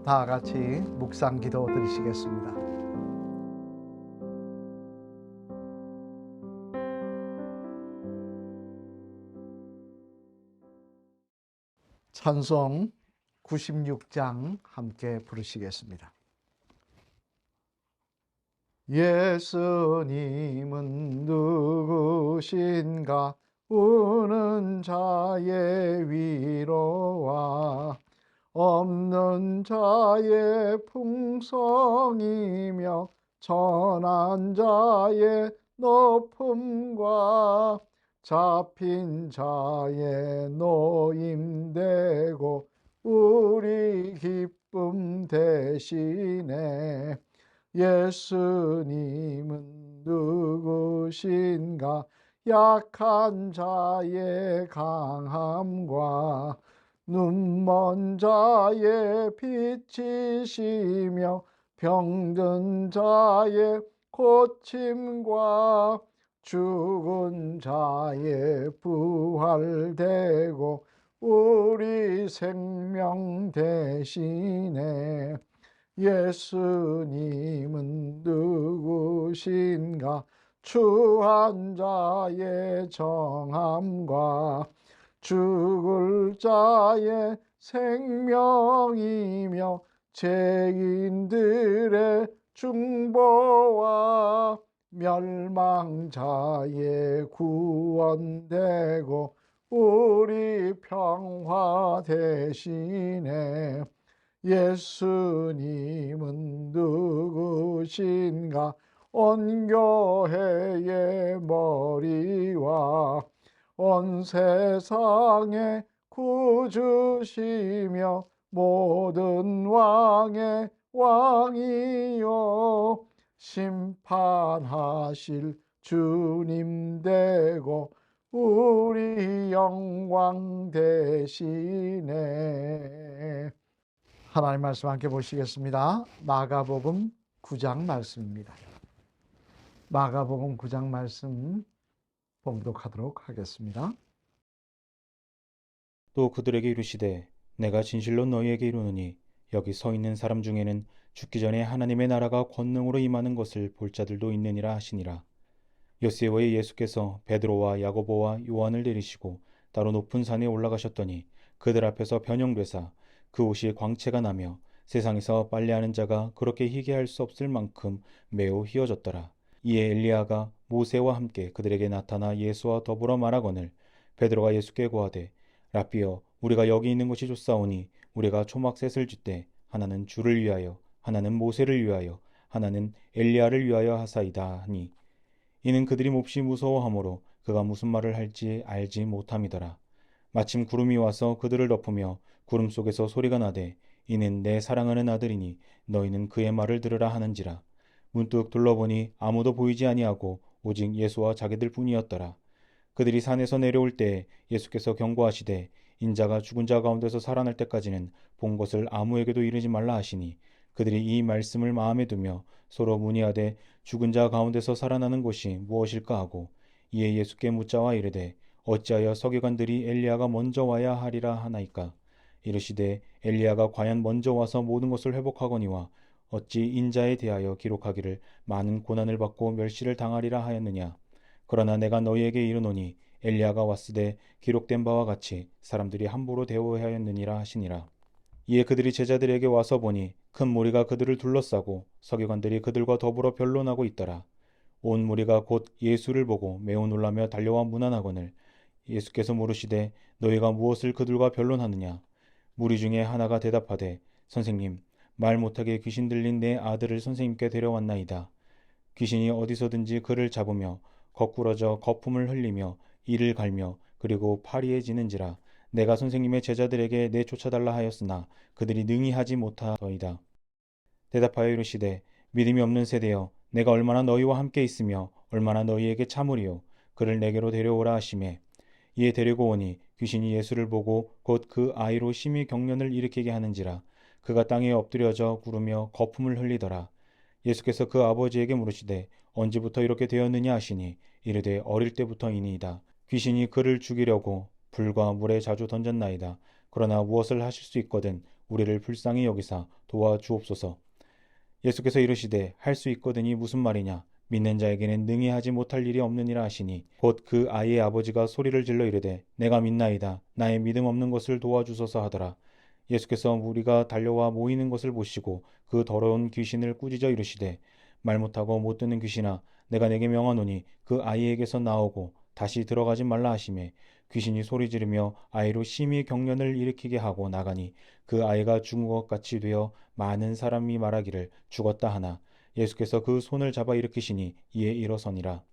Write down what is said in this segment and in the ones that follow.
다 같이 묵상 기도 드리시겠습니다. 찬송 96장 함께 부르시겠습니다. 예수님은 누구신가? 우는 자의 위로와 없는 자의 풍성이며 천한 자의 높음과 잡힌 자의 노임되고 우리 기쁨 대신에 예수님은 누구신가? 약한 자의 강함과 눈먼 자의 빛이시며 병든 자의 고침과 죽은 자의 부활되고 우리 생명 대신에 예수님은 누구신가? 추한 자의 정함과 죽을 자의 생명이며 죄인들의 중보와 멸망자의 구원되고 우리 평화 대신에 예수님은 누구신가? 온 교회의 머리와 온 세상의 구주시며 모든 왕의 왕이요 심판하실 주님 되고 우리 영광 대신에. 하나님 말씀 함께 보시겠습니다. 마가복음 9장 말씀입니다. 마가복음 9장 말씀 봉독하도록 하겠습니다. 또 그들에게 이르시되 내가 진실로 너희에게 이르노니 여기 서 있는 사람 중에는 죽기 전에 하나님의 나라가 권능으로 임하는 것을 볼 자들도 있느니라 하시니라. 엿새에 예수께서 베드로와 야고보와 요한을 데리시고 따로 높은 산에 올라가셨더니 그들 앞에서 변형되사 그 옷이 광채가 나며 세상에서 빨래하는 자가 그렇게 희게 할 수 없을 만큼 매우 희어졌더라. 이에 엘리야가 모세와 함께 그들에게 나타나 예수와 더불어 말하거늘 베드로가 예수께 고하되 라삐여 우리가 여기 있는 것이 좋사오니 우리가 초막셋을 짓되 하나는 주를 위하여 하나는 모세를 위하여 하나는 엘리야를 위하여 하사이다 하니 이는 그들이 몹시 무서워하므로 그가 무슨 말을 할지 알지 못함이더라. 마침 구름이 와서 그들을 덮으며 구름 속에서 소리가 나되 이는 내 사랑하는 아들이니 너희는 그의 말을 들으라 하는지라. 문득 둘러보니 아무도 보이지 아니하고 오직 예수와 자기들 뿐이었더라. 그들이 산에서 내려올 때 예수께서 경고하시되 인자가 죽은 자 가운데서 살아날 때까지는 본 것을 아무에게도 이르지 말라 하시니 그들이 이 말씀을 마음에 두며 서로 문의하되 죽은 자 가운데서 살아나는 것이 무엇일까 하고 이에 예수께 묻자와 이르되 어찌하여 서기관들이 엘리야가 먼저 와야 하리라 하나이까? 이르시되 엘리야가 과연 먼저 와서 모든 것을 회복하거니와 어찌 인자에 대하여 기록하기를 많은 고난을 받고 멸시를 당하리라 하였느냐? 그러나 내가 너희에게 이르노니 엘리야가 왔으되 기록된 바와 같이 사람들이 함부로 대우하였느니라 하시니라. 이에 그들이 제자들에게 와서 보니 큰 무리가 그들을 둘러싸고 서기관들이 그들과 더불어 변론하고 있더라. 온 무리가 곧 예수를 보고 매우 놀라며 달려와 문안하거늘 예수께서 물으시되 너희가 무엇을 그들과 변론하느냐? 무리 중에 하나가 대답하되 선생님 말 못하게 귀신 들린 내 아들을 선생님께 데려왔나이다. 귀신이 어디서든지 그를 잡으며 거꾸러져 거품을 흘리며 이를 갈며 그리고 파리에 지는지라. 내가 선생님의 제자들에게 내쫓아달라 하였으나 그들이 능히 하지 못하더이다. 대답하여 이르시되 믿음이 없는 세대여 내가 얼마나 너희와 함께 있으며 얼마나 너희에게 참으리요. 그를 내게로 데려오라 하시매 이에 데리고 오니 귀신이 예수를 보고 곧 그 아이로 심히 경련을 일으키게 하는지라. 그가 땅에 엎드려져 구르며 거품을 흘리더라. 예수께서 그 아버지에게 물으시되 언제부터 이렇게 되었느냐 하시니 이르되 어릴 때부터이니이다. 귀신이 그를 죽이려고 불과 물에 자주 던졌나이다. 그러나 무엇을 하실 수 있거든 우리를 불쌍히 여기사 도와주옵소서. 예수께서 이르시되 할 수 있거든이 무슨 말이냐? 믿는 자에게는 능히 하지 못할 일이 없느니라 하시니 곧 그 아이의 아버지가 소리를 질러 이르되 내가 믿나이다. 나의 믿음 없는 것을 도와주소서 하더라. 예수께서 무리가 달려와 모이는 것을 보시고 그 더러운 귀신을 꾸짖어 이르시되 말 못하고 못 듣는 귀신아 내가 내게 명하노니 그 아이에게서 나오고 다시 들어가지 말라 하시매 귀신이 소리 지르며 아이로 심히 경련을 일으키게 하고 나가니 그 아이가 죽은 것 같이 되어 많은 사람이 말하기를 죽었다 하나 예수께서 그 손을 잡아 일으키시니 이에 일어서니라.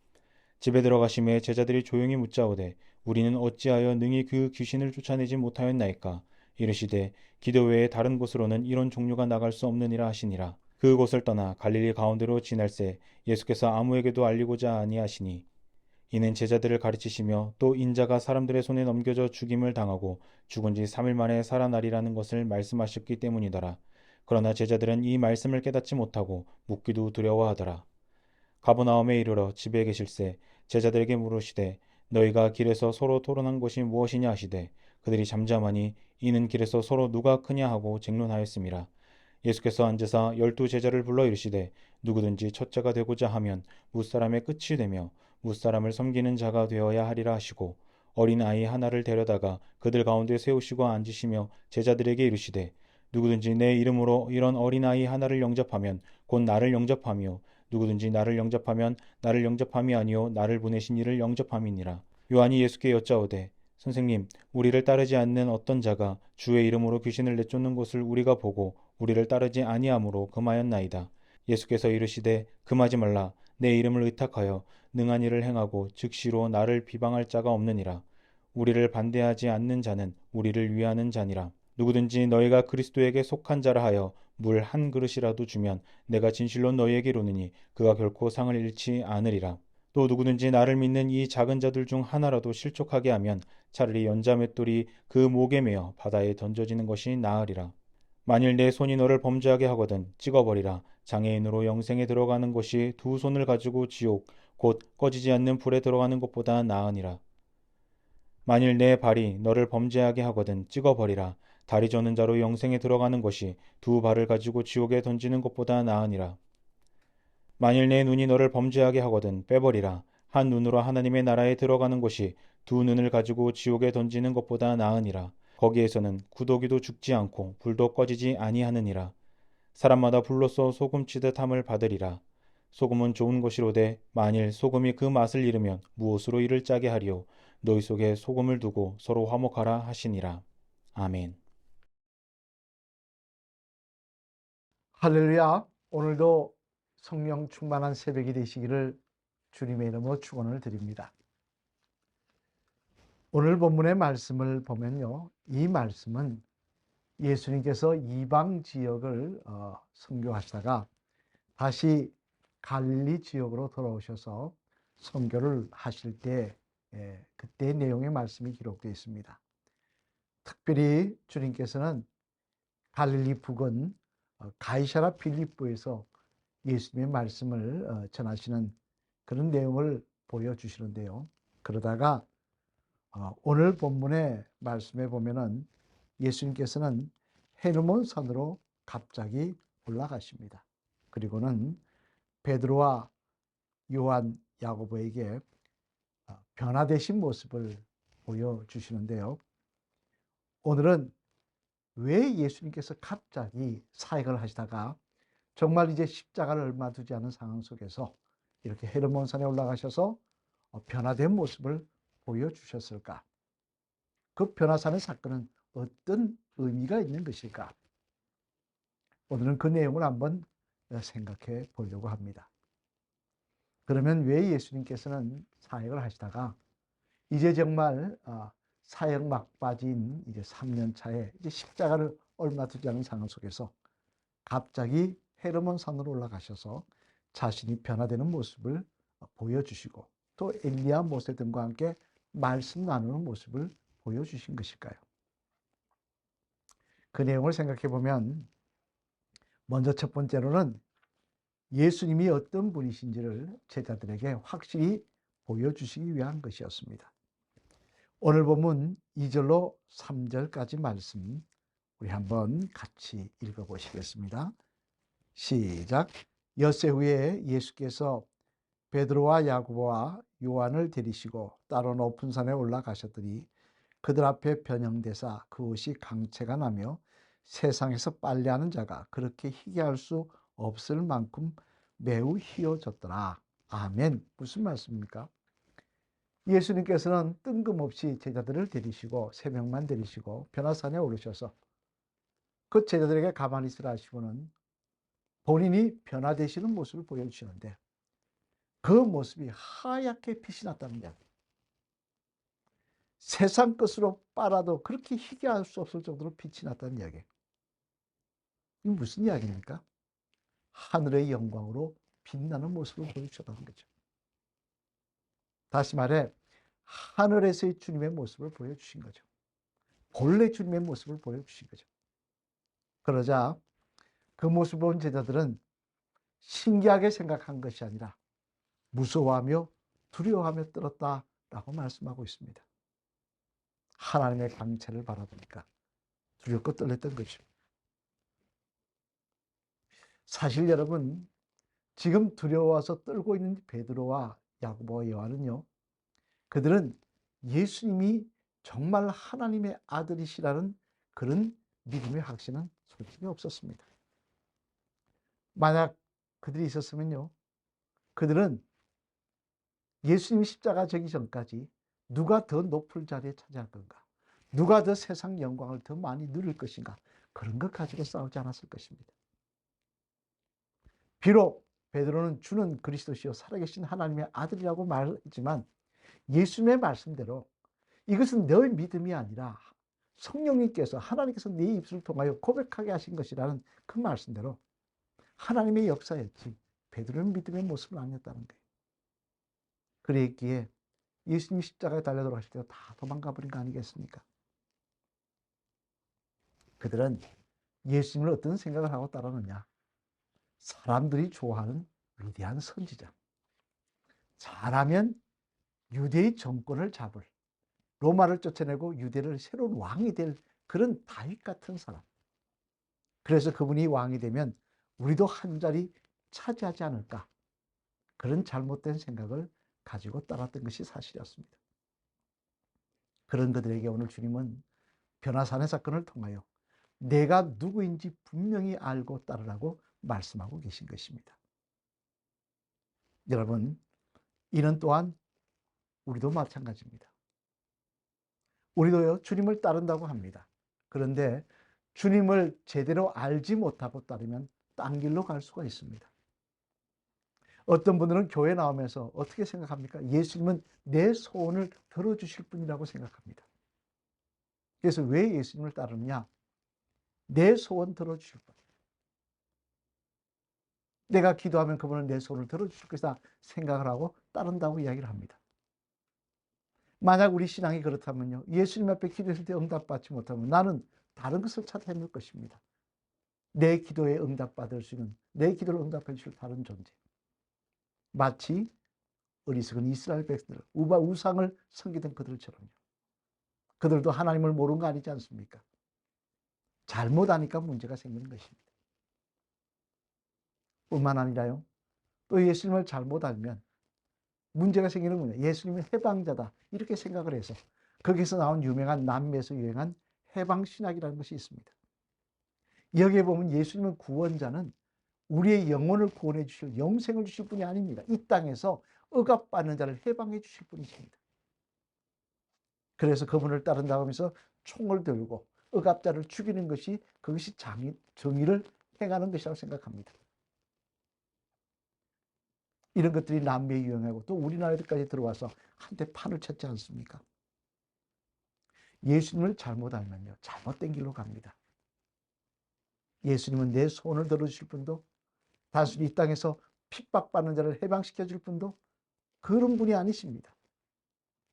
집에 들어가심에 제자들이 조용히 묻자오되 우리는 어찌하여 능히 그 귀신을 쫓아내지 못하였나이까? 이르시되 기도 외에 다른 곳으로는 이런 종류가 나갈 수 없느니라 하시니라. 그곳을 떠나 갈릴리 가운데로 지날새 예수께서 아무에게도 알리고자 아니하시니 이는 제자들을 가르치시며 또 인자가 사람들의 손에 넘겨져 죽임을 당하고 죽은 지 3일 만에 살아나리라는 것을 말씀하셨기 때문이더라. 그러나 제자들은 이 말씀을 깨닫지 못하고 묻기도 두려워하더라. 가버나움에 이르러 집에 계실새 제자들에게 물으시되 너희가 길에서 서로 토론한 것이 무엇이냐 하시되 그들이 잠잠하니 이는 길에서 서로 누가 크냐 하고 쟁론하였습니다. 예수께서 앉으사 12제자를 불러 이르시되 누구든지 첫째가 되고자 하면 무사람의 끝이 되며 무사람을 섬기는 자가 되어야 하리라 하시고 어린 아이 하나를 데려다가 그들 가운데 세우시고 앉으시며 제자들에게 이르시되 누구든지 내 이름으로 이런 어린 아이 하나를 영접하면 곧 나를 영접하며 누구든지 나를 영접하면 나를 영접함이 아니요 나를 보내신 이를 영접함이니라. 요한이 예수께 여짜오되 선생님 우리를 따르지 않는 어떤 자가 주의 이름으로 귀신을 내쫓는 것을 우리가 보고 우리를 따르지 아니하므로 금하였나이다. 예수께서 이르시되 금하지 말라. 내 이름을 의탁하여 능한 일을 행하고 즉시로 나를 비방할 자가 없느니라. 우리를 반대하지 않는 자는 우리를 위하는 자니라. 누구든지 너희가 그리스도에게 속한 자라 하여 물 한 그릇이라도 주면 내가 진실로 너희에게 이르노니 그가 결코 상을 잃지 않으리라. 또 누구든지 나를 믿는 이 작은 자들 중 하나라도 실족하게 하면 차라리 연자 맷돌이 그 목에 매어 바다에 던져지는 것이 나으리라. 만일 내 손이 너를 범죄하게 하거든 찍어버리라. 장애인으로 영생에 들어가는 것이 두 손을 가지고 지옥 곧 꺼지지 않는 불에 들어가는 것보다 나으니라. 만일 내 발이 너를 범죄하게 하거든 찍어버리라. 다리 저는 자로 영생에 들어가는 것이 두 발을 가지고 지옥에 던지는 것보다 나으니라. 만일 내 눈이 너를 범죄하게 하거든 빼버리라. 한 눈으로 하나님의 나라에 들어가는 것이 두 눈을 가지고 지옥에 던지는 것보다 나으니라. 거기에서는 구더기도 죽지 않고 불도 꺼지지 아니하느니라. 사람마다 불로써 소금치듯 함을 받으리라. 소금은 좋은 것이로되 만일 소금이 그 맛을 잃으면 무엇으로 이를 짜게 하리요. 너희 속에 소금을 두고 서로 화목하라 하시니라. 아멘. 할렐루야. 오늘도 성령 충만한 새벽이 되시기를 주님의 이름으로 축원을 드립니다. 오늘 본문의 말씀을 보면요. 이 말씀은 예수님께서 이방 지역을 선교하시다가 다시 갈릴리 지역으로 돌아오셔서 선교를 하실 때 그때 내용의 말씀이 기록되어 있습니다. 특별히 주님께서는 갈릴리 부근 가이사라 빌립보에서 예수님의 말씀을 전하시는 그런 내용을 보여주시는데요. 그러다가 오늘 본문의 말씀에 보면은 예수님께서는 헤르몬 산으로 갑자기 올라가십니다. 그리고는 베드로와 요한, 야고보에게 변화되신 모습을 보여주시는데요. 오늘은 왜 예수님께서 갑자기 사역을 하시다가 정말 이제 십자가를 얼마 두지 않은 상황 속에서 이렇게 헤르몬 산에 올라가셔서 변화된 모습을 보여주셨을까? 그 변화사는 사건은 어떤 의미가 있는 것일까? 오늘은 그 내용을 한번 생각해 보려고 합니다. 그러면 왜 예수님께서는 사역을 하시다가 이제 정말 사역 막바지인 이제 3년 차에 이제 십자가를 얼마 두지 않은 상황 속에서 갑자기 헤르몬 산으로 올라가셔서 자신이 변화되는 모습을 보여주시고 또 엘리야 모세 등과 함께 말씀 나누는 모습을 보여주신 것일까요? 그 내용을 생각해 보면 먼저 첫 번째로는 예수님이 어떤 분이신지를 제자들에게 확실히 보여주시기 위한 것이었습니다. 오늘 본문 2절로 3절까지 말씀 우리 한번 같이 읽어보시겠습니다. 시작. 엿새 후에 예수께서 베드로와 야고보와 요한을 데리시고 따로 높은 산에 올라가셨더니 그들 앞에 변형되사 그 옷이 강체가 나며 세상에서 빨래하는 자가 그렇게 희게할 수 없을 만큼 매우 희어졌더라. 아멘. 무슨 말씀입니까? 예수님께서는 뜬금없이 제자들을 데리시고 3명만 데리시고 변화산에 오르셔서 그 제자들에게 가만히 있으라 하시고는 본인이 변화되시는 모습을 보여주시는데 그 모습이 하얗게 빛이 났다는 이야기. 세상 것으로 빨아도 그렇게 희귀할 수 없을 정도로 빛이 났다는 이야기. 이게 무슨 이야기입니까? 하늘의 영광으로 빛나는 모습을 보여주셨다는 거죠. 다시 말해 하늘에서의 주님의 모습을 보여주신 거죠. 본래 주님의 모습을 보여주신 거죠. 그러자 그 모습을 본 제자들은 신기하게 생각한 것이 아니라 무서워하며 두려워하며 떨었다라고 말씀하고 있습니다. 하나님의 광채를 바라보니까 두렵고 떨렸던 거죠. 사실 여러분, 지금 두려워서 떨고 있는 베드로와 야고보와 요한은요, 그들은 예수님이 정말 하나님의 아들이시라는 그런 믿음의 확신은 솔직히 없었습니다. 만약 그들이 있었으면요, 그들은 예수님이 십자가 지기 전까지 누가 더 높은 자리에 차지할 건가, 누가 더 세상 영광을 더 많이 누릴 것인가, 그런 것 가지고 싸우지 않았을 것입니다. 비록 베드로는 주는 그리스도시요 살아계신 하나님의 아들이라고 말했지만 예수님의 말씀대로 이것은 너의 믿음이 아니라 성령님께서 하나님께서 네 입술을 통하여 고백하게 하신 것이라는 그 말씀대로 하나님의 역사였지 베드로는 믿음의 모습은 아니었다는 거예요. 그랬기에 예수님이 십자가에 달려 돌아가실 때 다 도망가 버린 거 아니겠습니까? 그들은 예수님을 어떤 생각을 하고 따르느냐? 사람들이 좋아하는 위대한 선지자. 잘하면 유대의 정권을 잡을, 로마를 쫓아내고 유대를 새로운 왕이 될 그런 다윗 같은 사람. 그래서 그분이 왕이 되면 우리도 한 자리 차지하지 않을까. 그런 잘못된 생각을 가지고 따랐던 것이 사실이었습니다. 그런 그들에게 오늘 주님은 변화산의 사건을 통하여 내가 누구인지 분명히 알고 따르라고 말씀하고 계신 것입니다. 여러분, 이는 또한 우리도 마찬가지입니다. 우리도요, 주님을 따른다고 합니다. 그런데 주님을 제대로 알지 못하고 따르면 딴 길로 갈 수가 있습니다. 어떤 분들은 교회 나오면서 어떻게 생각합니까? 예수님은 내 소원을 들어주실 분이라고 생각합니다. 그래서 왜 예수님을 따르느냐? 내 소원 들어주실 분. 내가 기도하면 그분은 내 소원을 들어주실 것이다 생각을 하고 따른다고 이야기를 합니다. 만약 우리 신앙이 그렇다면요, 예수님 앞에 기도했을 때 응답받지 못하면 나는 다른 것을 찾아 헤맬 것입니다. 내 기도에 응답받을 수 있는, 내 기도를 응답해 주실 다른 존재. 마치 어리석은 이스라엘 백성들, 우상을 섬기던 그들처럼요. 그들도 하나님을 모르는 거 아니지 않습니까? 잘못하니까 문제가 생기는 것입니다. 뿐만 아니라요, 또 예수님을 잘못 알면 문제가 생기는 거예요. 예수님은 해방자다 이렇게 생각을 해서 거기서 나온 유명한 남미에서 유행한 해방신학이라는 것이 있습니다. 여기에 보면 예수님은 구원자는 우리의 영혼을 구원해 주실, 영생을 주실 분이 아닙니다. 이 땅에서 억압받는 자를 해방해 주실 분이십니다. 그래서 그분을 따른다고 하면서 총을 들고 억압자를 죽이는 것이, 그것이 정의를 행하는 것이라고 생각합니다. 이런 것들이 남미에 유행하고 또 우리나라에까지 들어와서 한때 판을 쳤지 않습니까? 예수님을 잘못 알면요, 잘못된 길로 갑니다. 예수님은 내 손을 들어주실 분도, 단순히 이 땅에서 핍박받는 자를 해방시켜 줄 분도 그런 분이 아니십니다.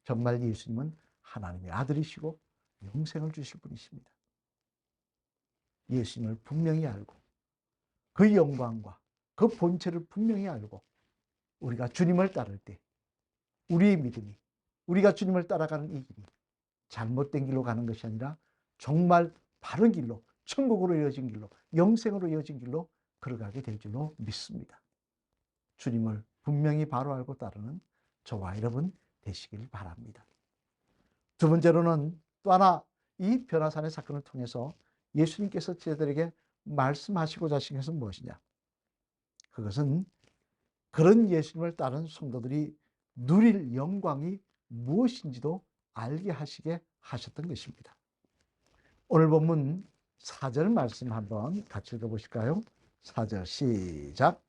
정말 예수님은 하나님의 아들이시고 영생을 주실 분이십니다. 예수님을 분명히 알고 그 영광과 그 본체를 분명히 알고 우리가 주님을 따를 때 우리의 믿음이, 우리가 주님을 따라가는 이 길이 잘못된 길로 가는 것이 아니라 정말 바른 길로, 천국으로 이어진 길로, 영생으로 이어진 길로 걸어가게 될 줄로 믿습니다. 주님을 분명히 바로 알고 따르는 저와 여러분 되시길 바랍니다. 두 번째로는 또 하나 이 변화산의 사건을 통해서 예수님께서 제자들에게 말씀하시고자 하신 것은 무엇이냐? 그것은 그런 예수님을 따른 성도들이 누릴 영광이 무엇인지도 알게 하시게 하셨던 것입니다. 오늘 본문 4절 말씀 한번 같이 읽어보실까요? 4절 시작.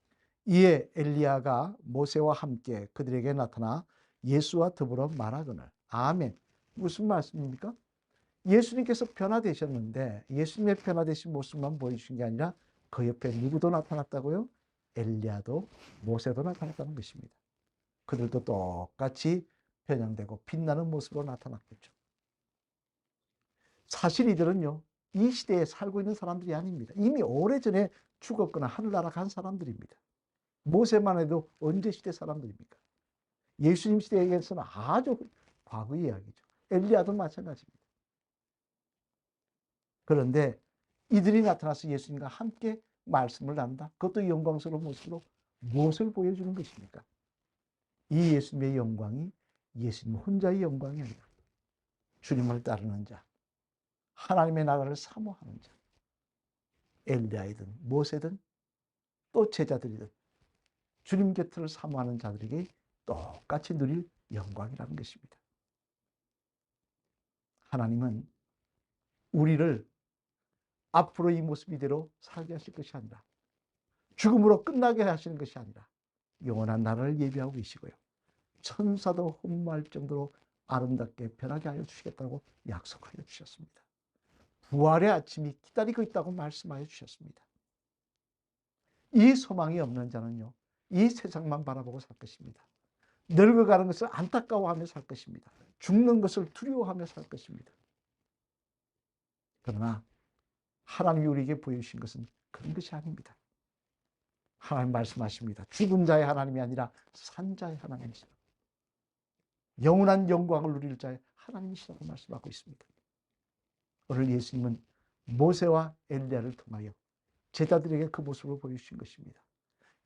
이에 엘리야가 모세와 함께 그들에게 나타나 예수와 더불어 말하거늘. 아멘. 무슨 말씀입니까? 예수님께서 변화되셨는데 예수님의 변화되신 모습만 보여주신 게 아니라 그 옆에 누구도 나타났다고요? 엘리야도 모세도 나타났다는 것입니다. 그들도 똑같이 변형되고 빛나는 모습으로 나타났겠죠. 사실 이들은요, 이 시대에 살고 있는 사람들이 아닙니다. 이미 오래전에 죽었거나 하늘나라 간 사람들입니다. 모세만 해도 언제 시대 사람들입니까? 예수님 시대에서는 아주 과거 이야기죠. 엘리야도 마찬가지입니다. 그런데 이들이 나타나서 예수님과 함께 말씀을 나눈다. 그것도 영광스러운 모습으로 무엇을 보여주는 것입니까? 이 예수님의 영광이 예수님 혼자의 영광이 아니라 주님을 따르는 자, 하나님의 나라를 사모하는 자, 엘리야이든 모세든 또 제자들이든 주님 곁을 사모하는 자들에게 똑같이 누릴 영광이라는 것입니다. 하나님은 우리를 앞으로 이 모습 이대로 살게 하실 것이 아니라 죽음으로 끝나게 하시는 것이 아니라 영원한 나라를 예비하고 계시고요. 천사도 혼모할 정도로 아름답게 변하게 하여 주시겠다고 약속하여 주셨습니다. 부활의 아침이 기다리고 있다고 말씀하여 주셨습니다. 이 소망이 없는 자는요, 이 세상만 바라보고 살 것입니다. 늙어가는 것을 안타까워하며 살 것입니다. 죽는 것을 두려워하며 살 것입니다. 그러나 하나님이 우리에게 보여주신 것은 그런 것이 아닙니다. 하나님 말씀하십니다. 죽은 자의 하나님이 아니라 산 자의 하나님이시라. 영원한 영광을 누릴 자의 하나님이시라고 말씀하고 있습니다. 오늘 예수님은 모세와 엘리야를 통하여 제자들에게 그 모습을 보여주신 것입니다.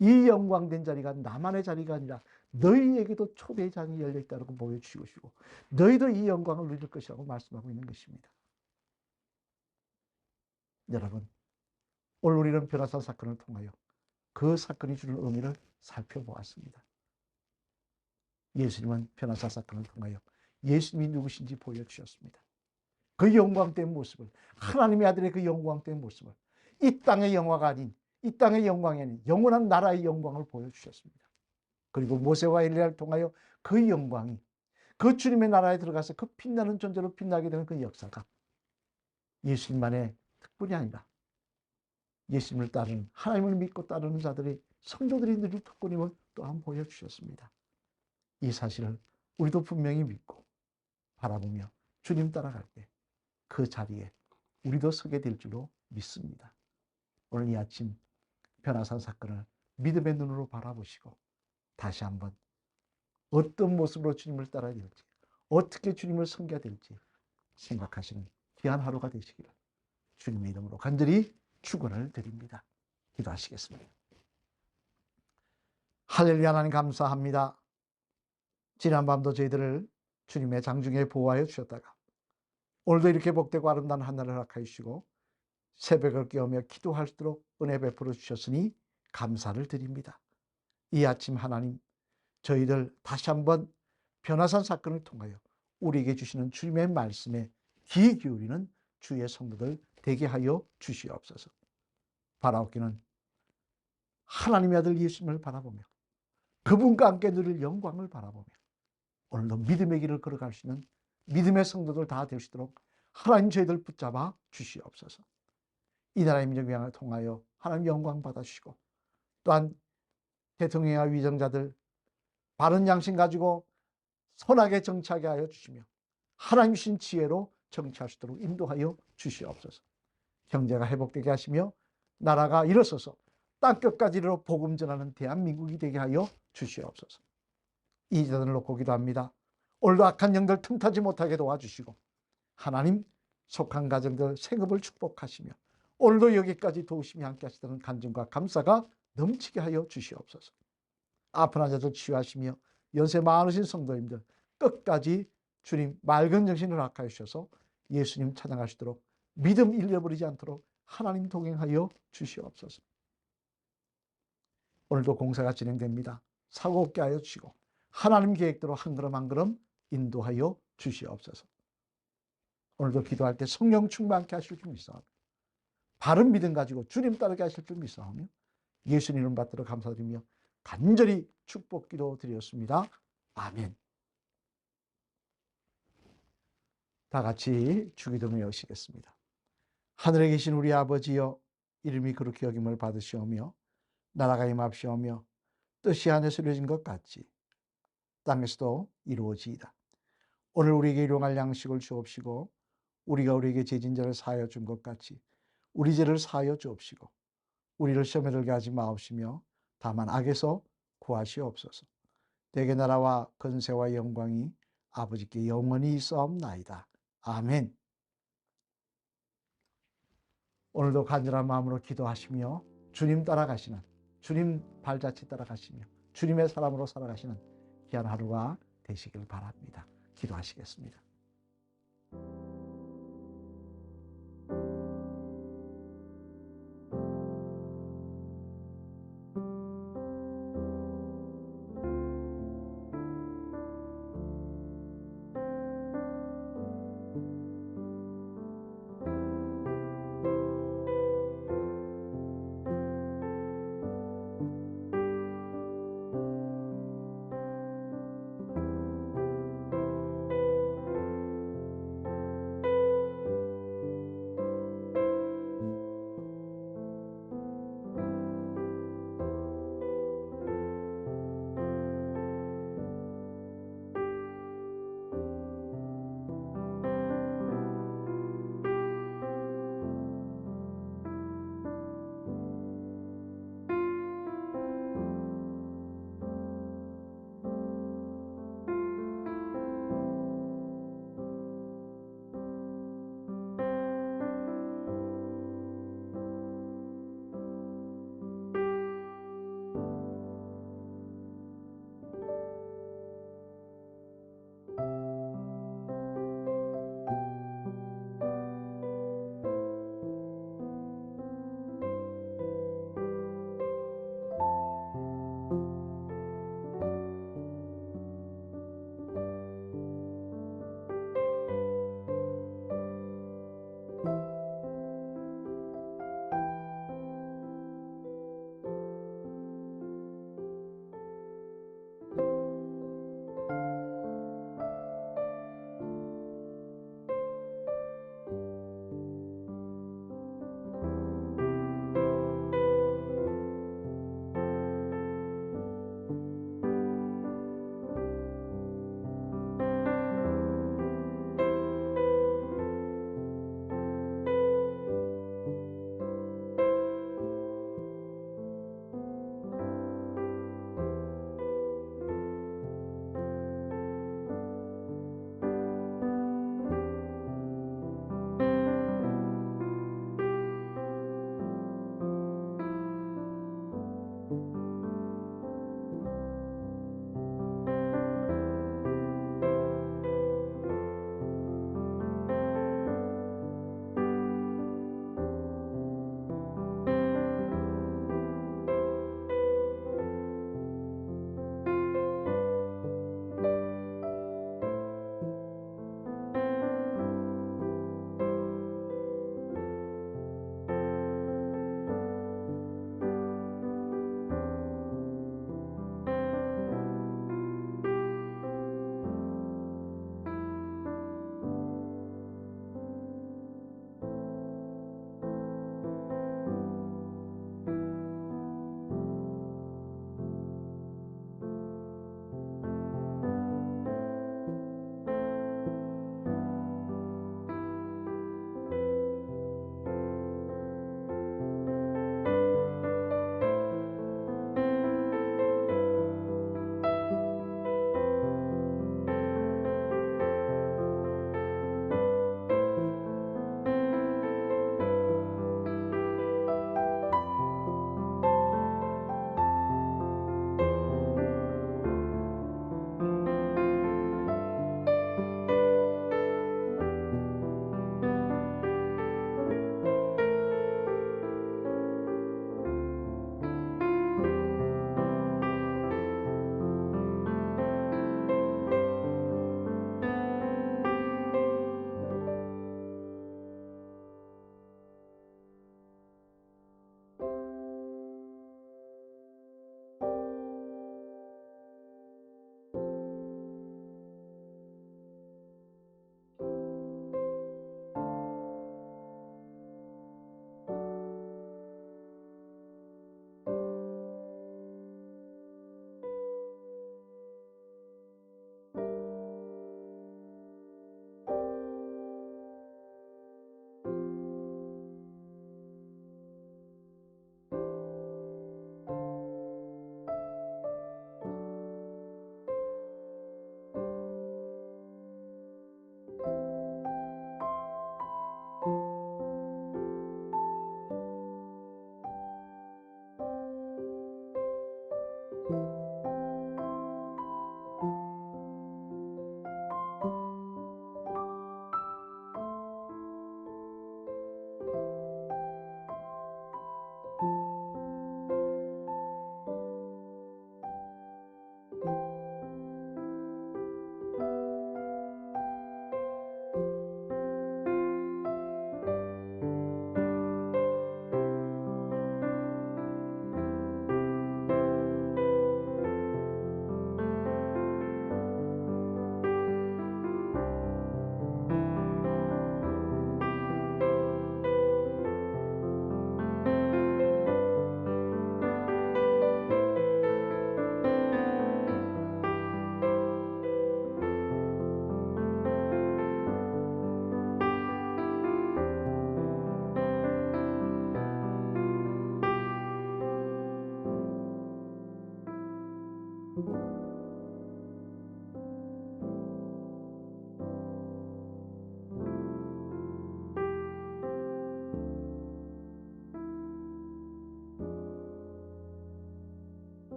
이 영광된 자리가 나만의 자리가 아니라 너희에게도 초대의 장이 열려있다고 보여주시고 너희도 이 영광을 누릴 것이라고 말씀하고 있는 것입니다. 여러분, 오늘 우리는 변화산 사건을 통하여 그 사건이 주는 의미를 살펴보았습니다. 예수님은 변화산 사건을 통하여 예수님이 누구신지 보여주셨습니다. 그 영광된 모습을, 하나님의 아들의 그 영광된 모습을, 이 땅의 영화가 아닌, 이 땅의 영광이 아닌 영원한 나라의 영광을 보여주셨습니다. 그리고 모세와 엘리야를 통하여 그 영광이 그 주님의 나라에 들어가서 그 빛나는 존재로 빛나게 되는 그 역사가 예수님만의 특권이 아니라 예수님을 따르는, 하나님을 믿고 따르는 자들이, 성도들이 누릴 특권임을 또한 보여주셨습니다. 이 사실을 우리도 분명히 믿고 바라보며 주님 따라갈 때 그 자리에 우리도 서게 될 줄로 믿습니다. 오늘 이 아침 변화산 사건을 믿음의 눈으로 바라보시고 다시 한번 어떤 모습으로 주님을 따라야 될지, 어떻게 주님을 섬겨야 될지 생각하시는 귀한 하루가 되시기를 주님의 이름으로 간절히 축원을 드립니다. 기도하시겠습니다. 할렐루야. 하나님 감사합니다. 지난 밤도 저희들을 주님의 장중에 보호하여 주셨다가 오늘도 이렇게 복되고 아름다운 하늘을 허락하여 주시고 새벽을 깨우며 기도할 수 있도록 은혜 베풀어 주셨으니 감사를 드립니다. 이 아침 하나님, 저희들 다시 한번 변화산 사건을 통하여 우리에게 주시는 주님의 말씀에 귀 기울이는 주의 성도들 되게 하여 주시옵소서. 바라옵기는 하나님의 아들 예수님을 바라보며 그분과 함께 누릴 영광을 바라보며 오늘도 믿음의 길을 걸어갈 수 있는 믿음의 성도들 다 될 수 있도록 하나님 저희들 붙잡아 주시옵소서. 이 나라의 민족을 통하여 하나님 영광 받아주시고 또한 대통령과 위정자들 바른 양심 가지고 선하게 정치하게 하여 주시며 하나님 주신 지혜로 정치할 수 있도록 인도하여 주시옵소서. 경제가 회복되게 하시며 나라가 일어서서 땅끝까지 이르러 복음 전하는 대한민국이 되게 하여 주시옵소서. 이 자들을 놓고 기도합니다. 오늘도 악한 영들 틈타지 못하게 도와주시고 하나님 속한 가정들 생업을 축복하시며 오늘도 여기까지 도우심이 함께 하시다는 간증과 감사가 넘치게 하여 주시옵소서. 아픈 환자들 치유하시며 연세 많으신 성도님들 끝까지 주님 맑은 정신을 갖게 주셔서 예수님 찬양하시도록 믿음 잃어버리지 않도록 하나님 동행하여 주시옵소서. 오늘도 공사가 진행됩니다. 사고 없게 하여 주시고 하나님 계획대로 한 걸음 한 걸음 인도하여 주시옵소서. 오늘도 기도할 때 성령 충만케 하실 줄 믿사오며 바른 믿음 가지고 주님 따르게 하실 줄 믿사오며 예수님 이름 받들어 감사드리며 간절히 축복 기도 드렸습니다. 아멘. 다 같이 주기도문에 여시겠습니다. 하늘에 계신 우리 아버지여, 이름이 그렇게 여김을 받으시오며 나라가 임합시오며 뜻이 하늘에서 이루어진 것 같이 땅에서도 이루어지이다. 오늘 우리에게 일용할 양식을 주옵시고 우리가 우리에게 죄진 자를 사하여 준 것 같이 우리 죄를 사하여 주옵시고 우리를 시험에 들게 하지 마옵시며 다만 악에서 구하시옵소서. 대개 나라와 권세와 영광이 아버지께 영원히 있사옵나이다. 아멘. 오늘도 간절한 마음으로 기도하시며 주님 따라가시는, 주님 발자취 따라가시며 주님의 사람으로 살아가시는 귀한 하루가 되시길 바랍니다. 기도하시겠습니다.